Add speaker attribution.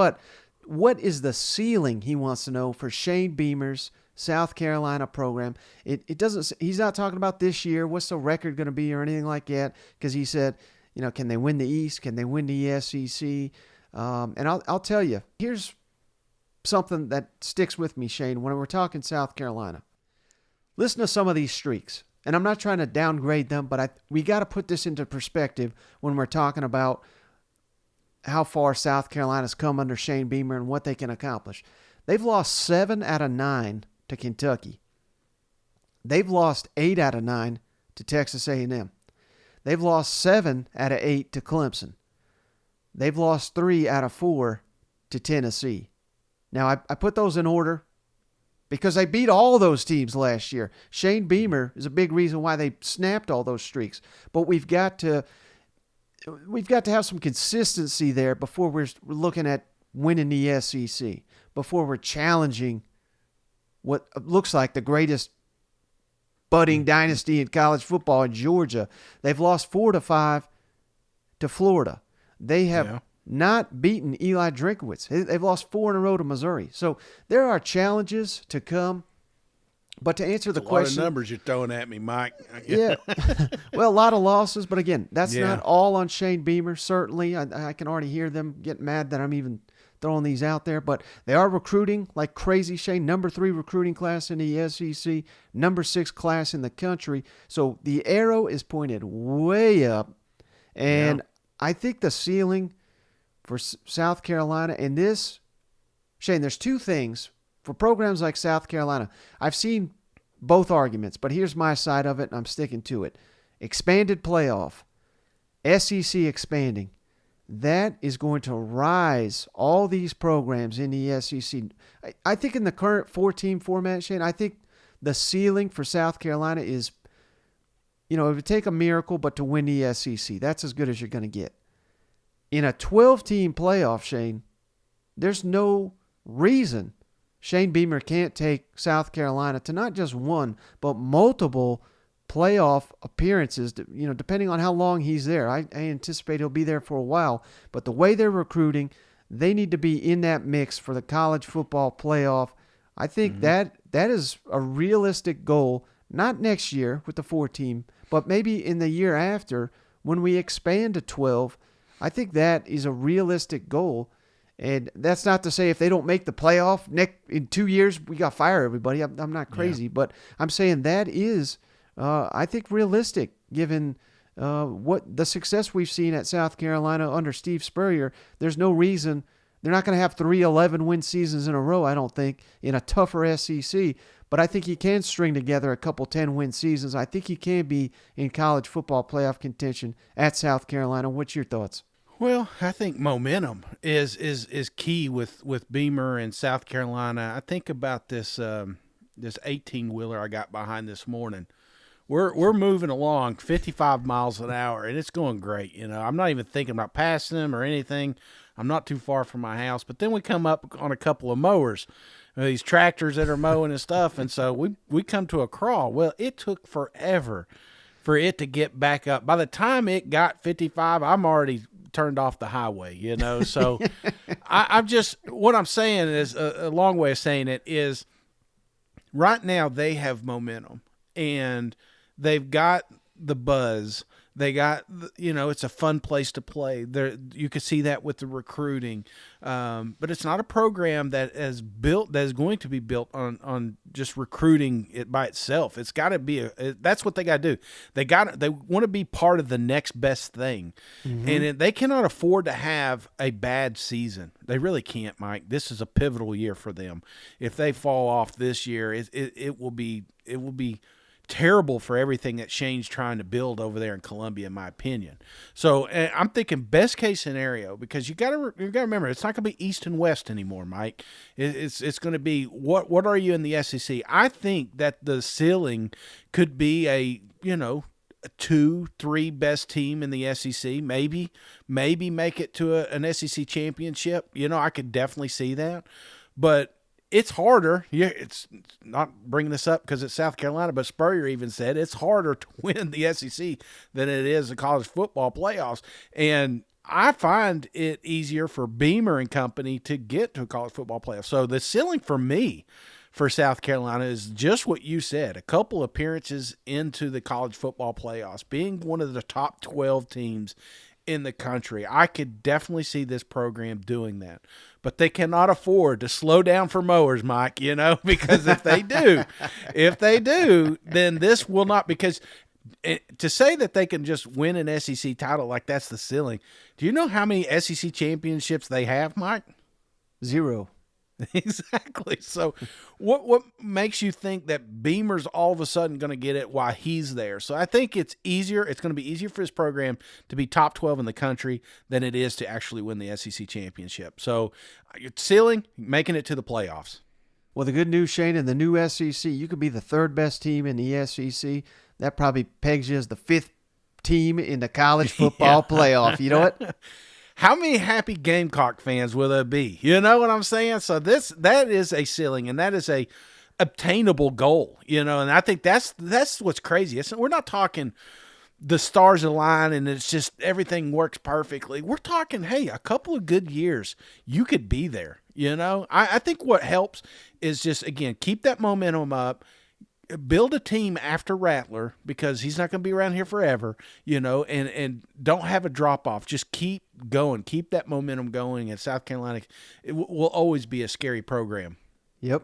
Speaker 1: But what is the ceiling, he wants to know, for Shane Beamer's South Carolina program? It doesn't. He's not talking about this year. What's the record going to be or anything like that? Because he said, can they win the East? Can they win the SEC? And I'll tell you, here's something that sticks with me, Shane, when we're talking South Carolina. Listen to some of these streaks. And I'm not trying to downgrade them, but we got to put this into perspective when we're talking about how far South Carolina's come under Shane Beamer and what they can accomplish. They've lost 7 out of 9 to Kentucky. They've lost 8 out of 9 to Texas A&M. They've lost 7 out of 8 to Clemson. They've lost 3 out of 4 to Tennessee. Now, I put those in order because they beat all those teams last year. Shane Beamer is a big reason why they snapped all those streaks. But we've got to have some consistency there before we're looking at winning the SEC, before we're challenging what looks like the greatest budding dynasty in college football in Georgia. They've lost 4-5 to Florida. They have not beaten Eli Drinkwitz. They've lost 4 in a row to Missouri. So there are challenges to come. But to answer the question,
Speaker 2: a lot of numbers you're throwing at me, Mike.
Speaker 1: Yeah, well, a lot of losses, but again, that's not all on Shane Beamer. Certainly, I can already hear them get mad that I'm even throwing these out there. But they are recruiting like crazy, Shane. Number 3 recruiting class in the SEC, number 6 class in the country. So the arrow is pointed way up, and I think the ceiling for South Carolina and this, Shane, there's 2 things. For programs like South Carolina, I've seen both arguments, but here's my side of it, and I'm sticking to it. Expanded playoff, SEC expanding, that is going to rise all these programs in the SEC. I think in the current 4-team format, Shane, I think the ceiling for South Carolina is, it would take a miracle, but to win the SEC, that's as good as you're going to get. In a 12-team playoff, Shane, there's no reason Shane Beamer can't take South Carolina to not just one, but multiple playoff appearances, depending on how long he's there. I anticipate he'll be there for a while, but the way they're recruiting, they need to be in that mix for the college football playoff. I think that is a realistic goal, not next year with the 4-team, but maybe in the year after when we expand to 12. I think that is a realistic goal. And that's not to say if they don't make the playoff in 2 years, we got to fire everybody. I'm not crazy, but I'm saying that is, I think, realistic given what the success we've seen at South Carolina under Steve Spurrier. There's no reason they're not going to have 3 11-win seasons in a row, I don't think, in a tougher SEC. But I think he can string together a couple 10-win seasons. I think he can be in college football playoff contention at South Carolina. What's your thoughts?
Speaker 2: Well, I think momentum is key with Beamer and South Carolina. I think about this 18-wheeler I got behind this morning. We're moving along 55 miles an hour, and it's going great. I'm not even thinking about passing them or anything. I'm not too far from my house. But then we come up on a couple of mowers, these tractors that are mowing and stuff, and so we come to a crawl. Well, it took forever for it to get back up. By the time it got 55, I'm already turned off the highway, so I'm just, what I'm saying is a long way of saying it is right now they have momentum and they've got the buzz. They got, it's a fun place to play. You can see that with the recruiting, but it's not a program that is going to be built on just recruiting it by itself. It's got to be that's what they got to do. They want to be part of the next best thing, and they cannot afford to have a bad season. They really can't, Mike. This is a pivotal year for them. If they fall off this year, it will be terrible for everything that Shane's trying to build over there in Columbia, in my opinion. So I'm thinking best case scenario, because you got to remember, it's not going to be East and West anymore, Mike. It's going to be what are you in the SEC? I think that the ceiling could be a 2-3 best team in the SEC. Maybe make it to an SEC championship. I could definitely see that, but it's harder. Yeah, it's not bringing this up because it's South Carolina, but Spurrier even said it's harder to win the SEC than it is the college football playoffs. And I find it easier for Beamer and company to get to a college football playoff. So the ceiling for me for South Carolina is just what you said, a couple appearances into the college football playoffs, being one of the top 12 teams in the country. I could definitely see this program doing that. But they cannot afford to slow down for mowers, Mike, because if they do, then this will not, because to say that they can just win an SEC title like that's the ceiling. Do you know how many SEC championships they have, Mike?
Speaker 1: 0.
Speaker 2: Exactly. So what makes you think that Beamer's all of a sudden going to get it while he's there? So I think it's easier. It's going to be easier for his program to be top 12 in the country than it is to actually win the SEC championship. So your ceiling, making it to the playoffs.
Speaker 1: Well, the good news, Shane, in the new SEC, you could be the third best team in the SEC. That probably pegs you as the 5th team in the college football playoff. You know what?
Speaker 2: How many happy Gamecock fans will there be? You know what I'm saying? So that is a ceiling, and that is a obtainable goal, and I think that's what's crazy. We're not talking the stars align and it's just everything works perfectly. We're talking, hey, a couple of good years, you could be there, I think what helps is just, again, keep that momentum up. Build a team after Rattler, because he's not going to be around here forever, and don't have a drop off. Just keep going. Keep that momentum going. And South Carolina will always be a scary program.
Speaker 1: Yep.